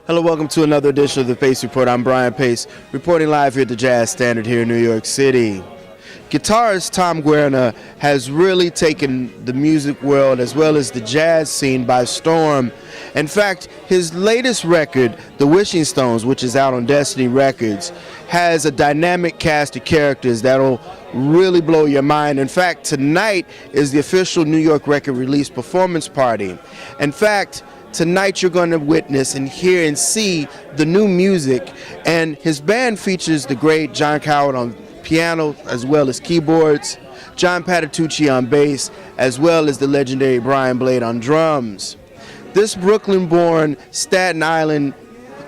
Hello, welcome to another edition of the Pace Report. I'm Brian Pace, reporting live here at the Jazz Standard here in New York City. Guitarist Tom Guarna has really taken the music world as well as the jazz scene by storm. In fact, his latest record, The Wishing Stones, which is out on Destiny Records, has a dynamic cast of characters that'll really blow your mind. In fact, tonight is the official New York record release performance party. In fact, tonight you're going to witness and hear and see the new music, and his band features the great Jon Cowherd on piano as well as keyboards, John Patitucci on bass, as well as the legendary Brian Blade on drums. This Brooklyn-born Staten Island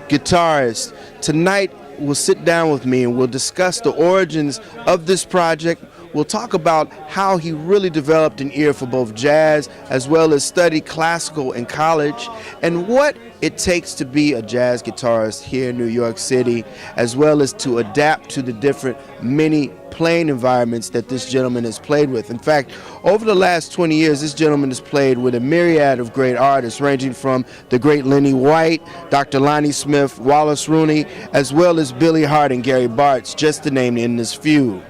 guitarist tonight will sit down with me and we'll discuss the origins of this project. We'll talk about how he really developed an ear for both jazz as well as studied classical in college, and what it takes to be a jazz guitarist here in New York City, as well as to adapt to the different many playing environments that this gentleman has played with. In fact, over the last 20 years, this gentleman has played with a myriad of great artists, ranging from the great Lenny White, Dr. Lonnie Smith, Wallace Rooney, as well as Billy Hart and Gary Bartz, just to name in this few.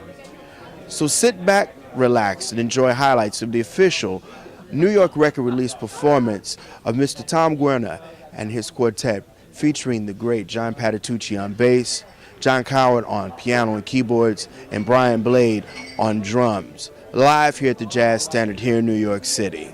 So sit back, relax, and enjoy highlights of the official New York record release performance of Mr. Tom Guarna and his quartet, featuring the great John Patitucci on bass, Jon Cowherd on piano and keyboards, and Brian Blade on drums. Live here at the Jazz Standard here in New York City.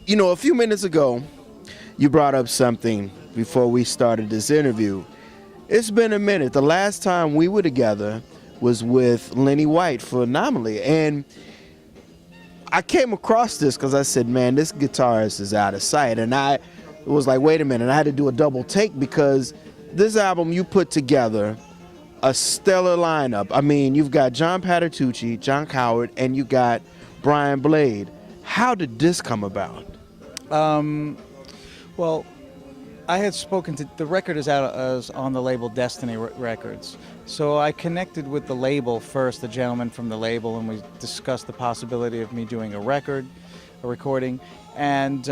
You know, a few minutes ago, you brought up something before we started this interview. It's been a minute. The last time we were together was with Lenny White for Anomaly. And I came across this because I said, man, this guitarist is out of sight. And I was like, wait a minute. I had to do a double take because this album you put together a stellar lineup. I mean, you've got Jon Patitucci, Jon Cowherd, and you got Brian Blade. How did this come about? Well, I had spoken to, the record is out as on the label Destiny Records. So I connected with the label first, the gentleman from the label, and we discussed the possibility of me doing a recording. And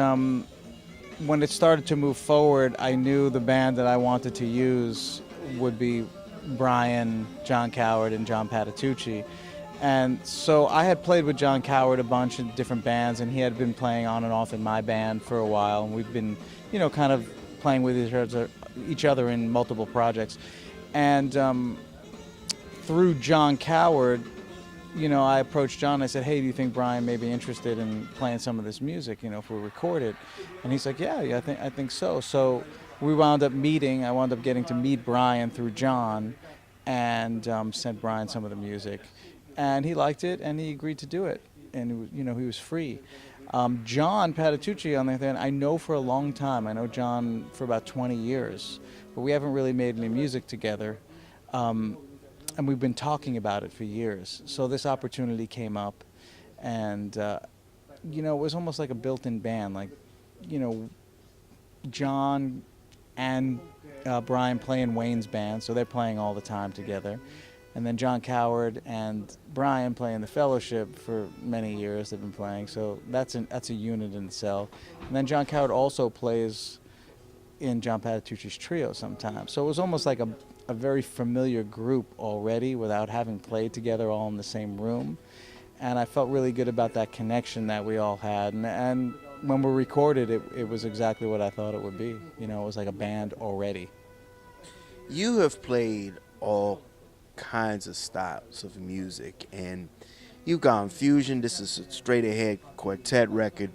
when it started to move forward, I knew the band that I wanted to use would be Brian, Jon Cowherd, and Jon Patitucci. And so I had played with Jon Cowherd a bunch of different bands, and he had been playing on and off in my band for a while, and we've been, kind of playing with each other in multiple projects. And through Jon Cowherd, I approached Jon. I said, hey, do you think Brian may be interested in playing some of this music, if we record it? And he's like, yeah, I think so. So we wound up meeting. I wound up getting to meet Brian through Jon, and sent Brian some of the music. And he liked it, and he agreed to do it. And, he was free. Jon Patitucci, on the other hand, I know for a long time. I know Jon for about 20 years. But we haven't really made any music together. And we've been talking about it for years. So this opportunity came up. And, it was almost like a built-in band. Like, Jon and Brian play in Wayne's band, so they're playing all the time together. And then Jon Cowherd and Brian play in the Fellowship for many years. They've been playing, so that's a unit in itself. And then Jon Cowherd also plays in Jon Patitucci's trio sometimes. So it was almost like a very familiar group already without having played together all in the same room. And I felt really good about that connection that we all had. And when we recorded it, it was exactly what I thought it would be. It was like a band already. You have played all kinds of styles of music, and you've gone fusion. This is a straight ahead quartet record.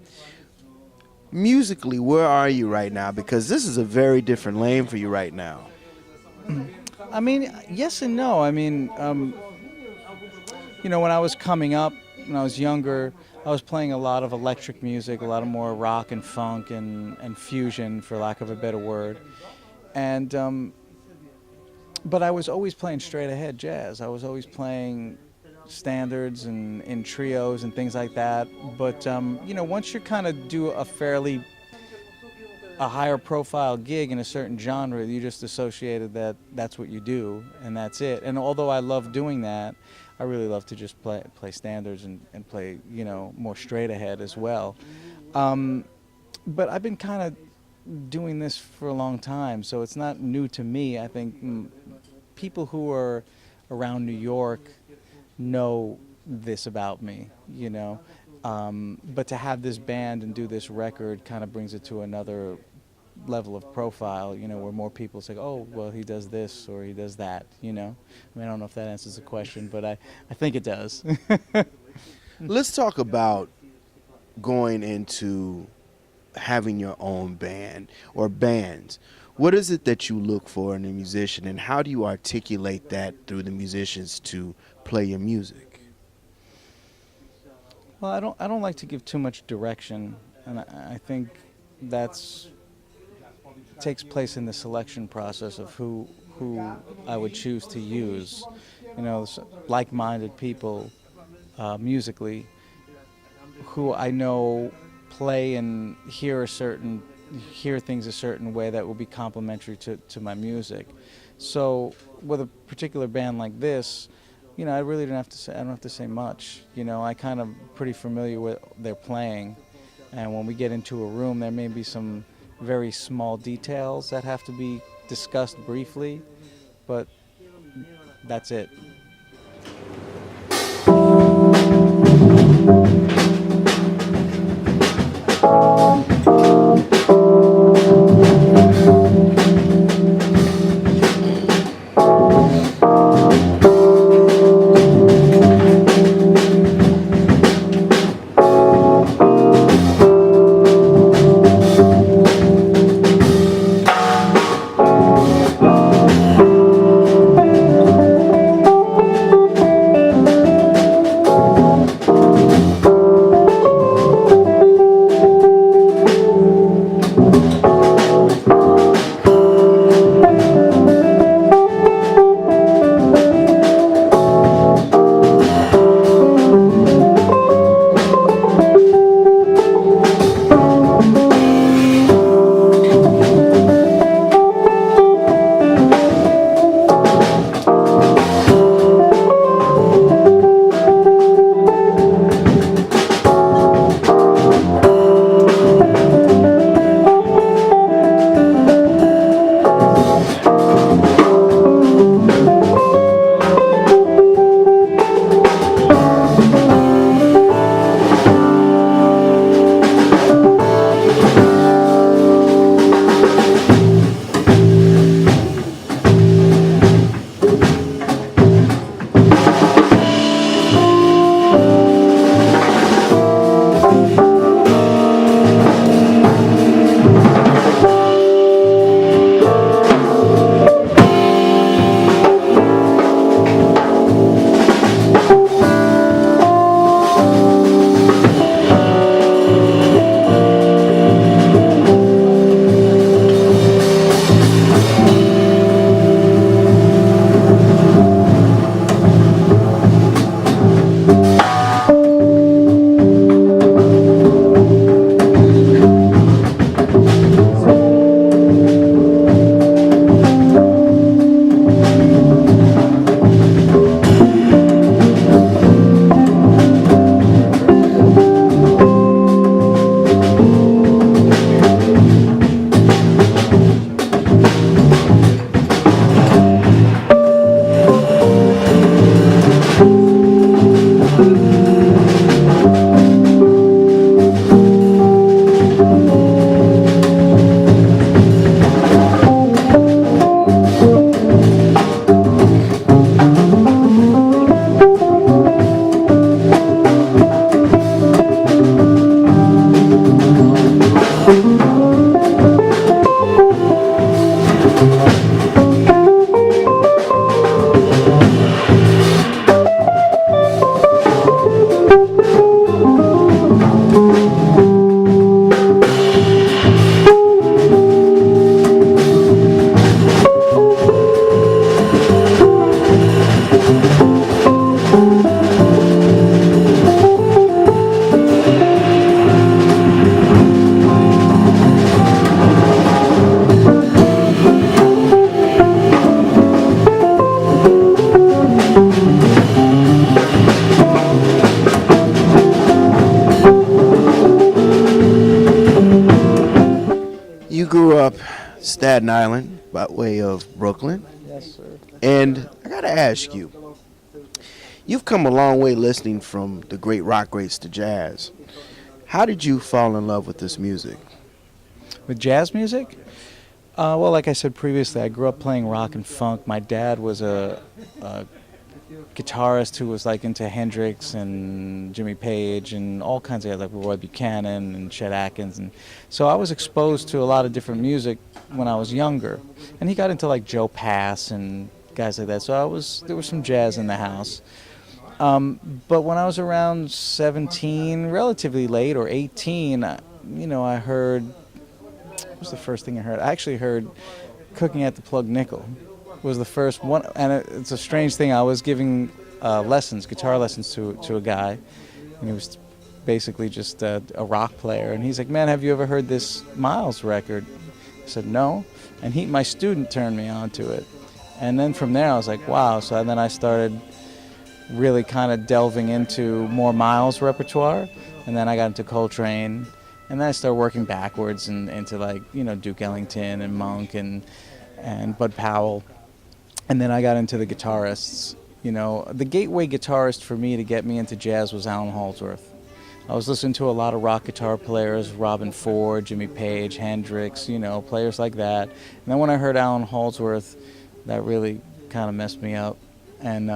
Musically, where are you right now? Because this is a very different lane for you right now. I mean, yes and no. I mean, when I was coming up, when I was younger, I was playing a lot of electric music, a lot of more rock and funk and fusion, for lack of a better word. And but I was always playing straight ahead jazz. I was always playing standards and in trios and things like that. But once you kind of do a higher profile gig in a certain genre, you just associated that that's what you do and that's it. And although I love doing that, I really love to just play standards and play more straight ahead as well. But I've been kind of doing this for a long time, so it's not new to me. I think people who are around New York know this about me, but to have this band and do this record kind of brings it to another level of profile, where more people say, oh, well, he does this or he does that, I mean, I don't know if that answers the question, but I think it does. Let's talk about going into having your own band or bands. What is it that you look for in a musician, and how do you articulate that through the musicians to play your music? Well, I don't like to give too much direction, and I think takes place in the selection process of who I would choose to use. Like-minded people musically who I know play and hear things a certain way that will be complementary to my music. So with a particular band like this, I really don't have to say much. I kind of pretty familiar with their playing, and when we get into a room, there may be some very small details that have to be discussed briefly, but that's it. grew up Staten Island by way of Brooklyn. Yes, sir. And I got to ask you, you've come a long way listening from the great rock greats to jazz. How did you fall in love with this music? With jazz music? Well, like I said previously, I grew up playing rock and funk. My dad was a guitarist who was like into Hendrix and Jimmy Page and all kinds of like Roy Buchanan and Chet Atkins, and so I was exposed to a lot of different music when I was younger. And he got into like Joe Pass and guys like that. So there was some jazz in the house. But when I was around 17, relatively late, or 18, I heard. What was the first thing I heard? I actually heard "Cooking at the Plug Nickel." Was the first one, and it's a strange thing. I was giving guitar lessons to a guy, and he was basically just a rock player. And he's like, "Man, have you ever heard this Miles record?" I said, "No," and my student turned me on to it. And then from there, I was like, "Wow!" So then I started really kind of delving into more Miles repertoire, and then I got into Coltrane, and then I started working backwards and into like Duke Ellington and Monk and Bud Powell. And then I got into the guitarists. The gateway guitarist for me to get me into jazz was Allan Holdsworth. I was listening to a lot of rock guitar players, Robin Ford, Jimmy Page, Hendrix, players like that. And then when I heard Allan Holdsworth, that really kind of messed me up. And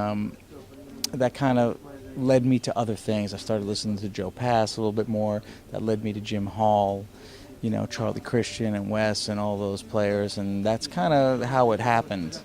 that kind of led me to other things. I started listening to Joe Pass a little bit more. That led me to Jim Hall, Charlie Christian and Wes and all those players. And that's kind of how it happened.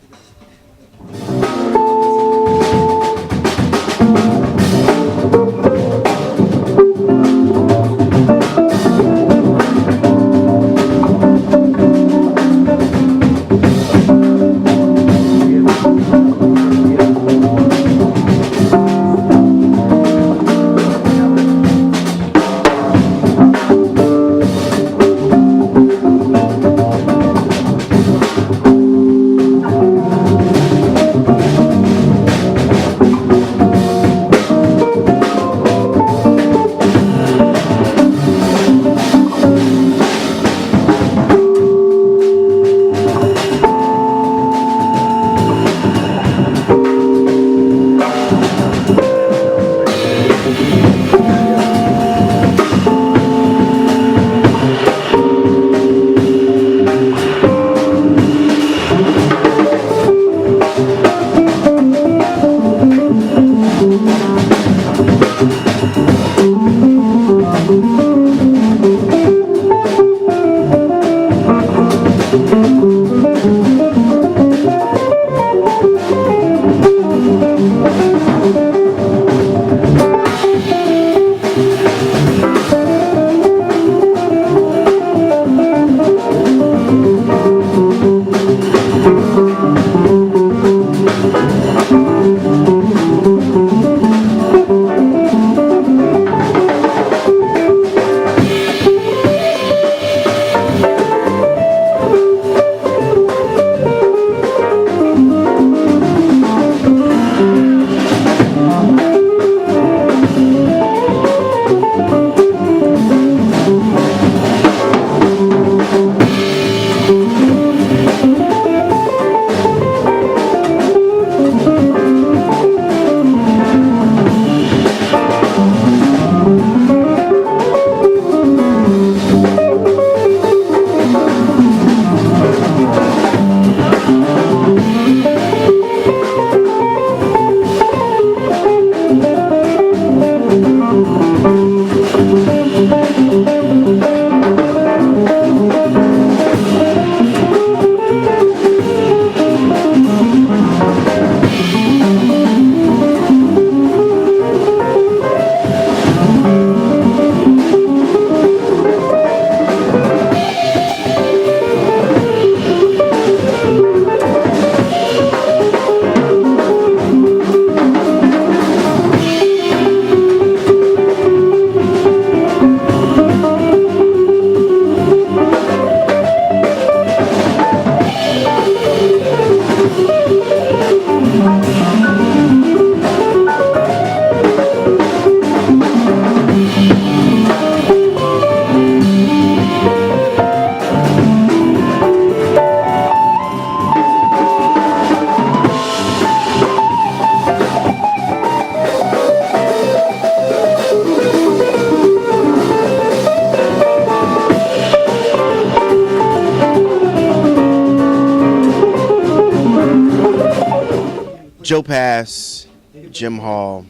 Joe Pass, Jim Hall,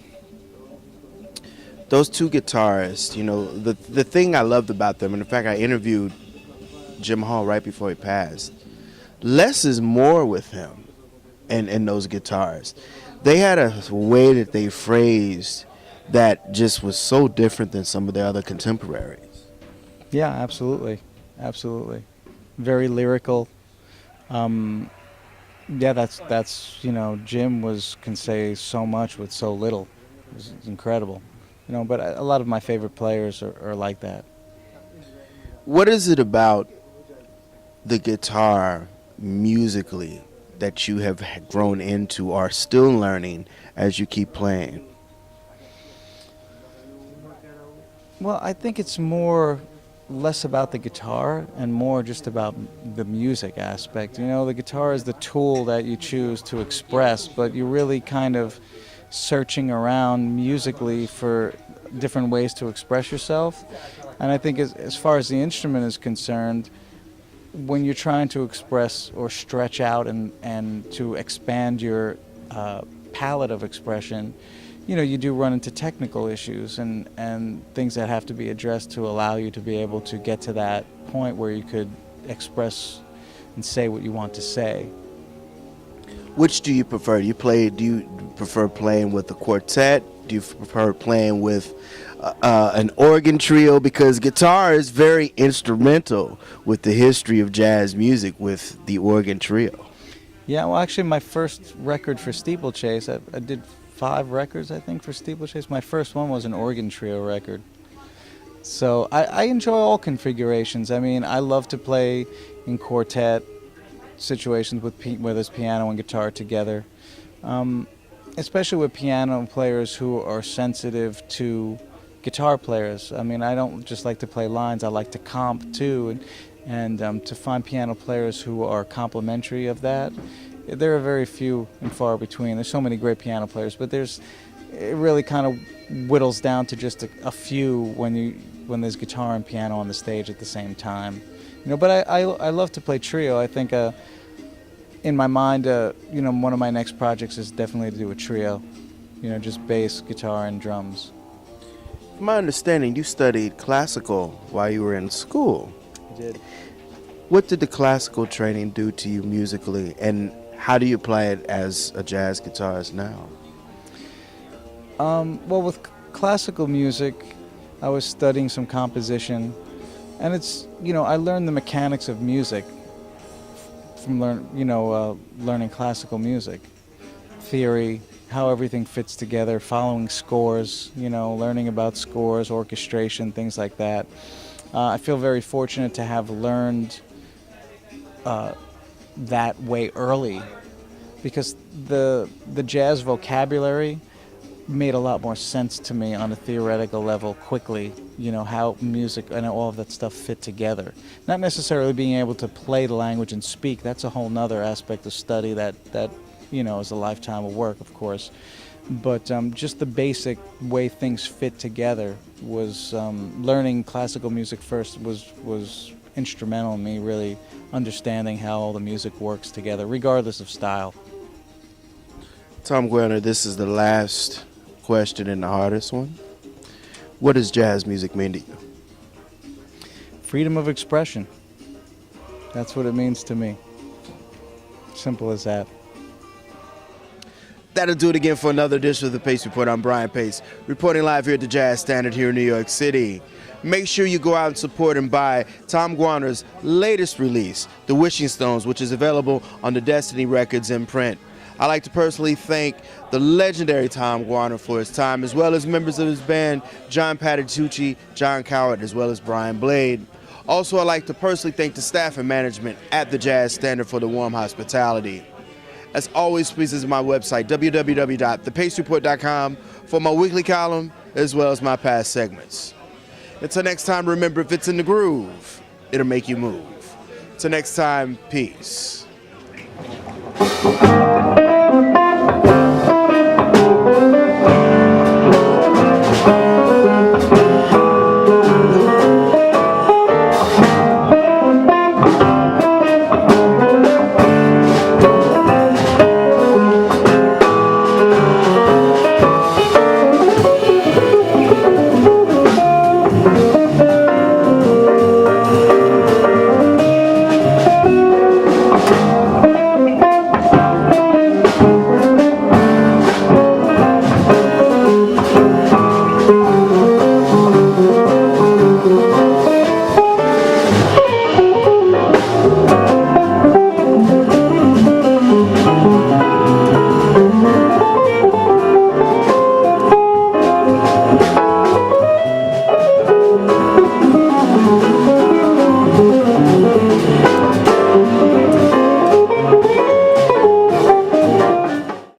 those two guitarists, you know, the thing I loved about them, and in fact I interviewed Jim Hall right before he passed, less is more with him and those guitars. They had a way that they phrased that just was so different than some of their other contemporaries. Yeah, absolutely. Absolutely. Very lyrical. Yeah, that's Jim can say so much with so little. It's incredible. But a lot of my favorite players are like that. What is it about the guitar musically that you have grown into or still learning as you keep playing? Well, I think it's less about the guitar and more just about the music aspect. The guitar is the tool that you choose to express, but you're really kind of searching around musically for different ways to express yourself. And I think as far as the instrument is concerned, when you're trying to express or stretch out and to expand your palette of expression, you do run into technical issues and things that have to be addressed to allow you to be able to get to that point where you could express and say what you want to say. Which do you prefer? Do you prefer playing with a quartet? Do you prefer playing with an organ trio? Because guitar is very instrumental with the history of jazz music with the organ trio. Yeah, well, actually, my first record for Steeplechase, I did 5 records, I think, for Steeplechase. My first one was an organ trio record. So I enjoy all configurations. I mean, I love to play in quartet situations where there's piano and guitar together, especially with piano players who are sensitive to guitar players. I mean, I don't just like to play lines, I like to comp too, and to find piano players who are complementary of that. There are very few and far between. There's so many great piano players, but it really kind of whittles down to just a few when there's guitar and piano on the stage at the same time. But I love to play trio. I think in my mind, one of my next projects is definitely to do a trio. Just bass, guitar, and drums. From my understanding, you studied classical while you were in school. I did. What did the classical training do to you musically, and how do you play it as a jazz guitarist now? Well, with classical music, I was studying some composition, and I learned the mechanics of music from learning classical music, theory, how everything fits together, following scores, learning about scores, orchestration, things like that. I feel very fortunate to have learned that way early, because the jazz vocabulary made a lot more sense to me on a theoretical level quickly, how music and all of that stuff fit together. Not necessarily being able to play the language and speak, that's a whole nother aspect of study that is a lifetime of work, of course. But just the basic way things fit together was, learning classical music first was instrumental in me really understanding how all the music works together, regardless of style. Tom Guarna, this is the last question and the hardest one. What does jazz music mean to you? Freedom of expression. That's what it means to me. Simple as that. That'll do it again for another edition of the Pace Report. I'm Brian Pace, reporting live here at the Jazz Standard here in New York City. Make sure you go out and support and buy Tom Guarna's latest release, The Wishing Stones, which is available on the Destiny Records imprint. I'd like to personally thank the legendary Tom Guarna for his time, as well as members of his band, John Patitucci, Jon Cowherd, as well as Brian Blade. Also, I'd like to personally thank the staff and management at the Jazz Standard for the warm hospitality. As always, please visit my website, www.thepacereport.com, for my weekly column, as well as my past segments. Until next time, remember, if it's in the groove, it'll make you move. Until next time, peace.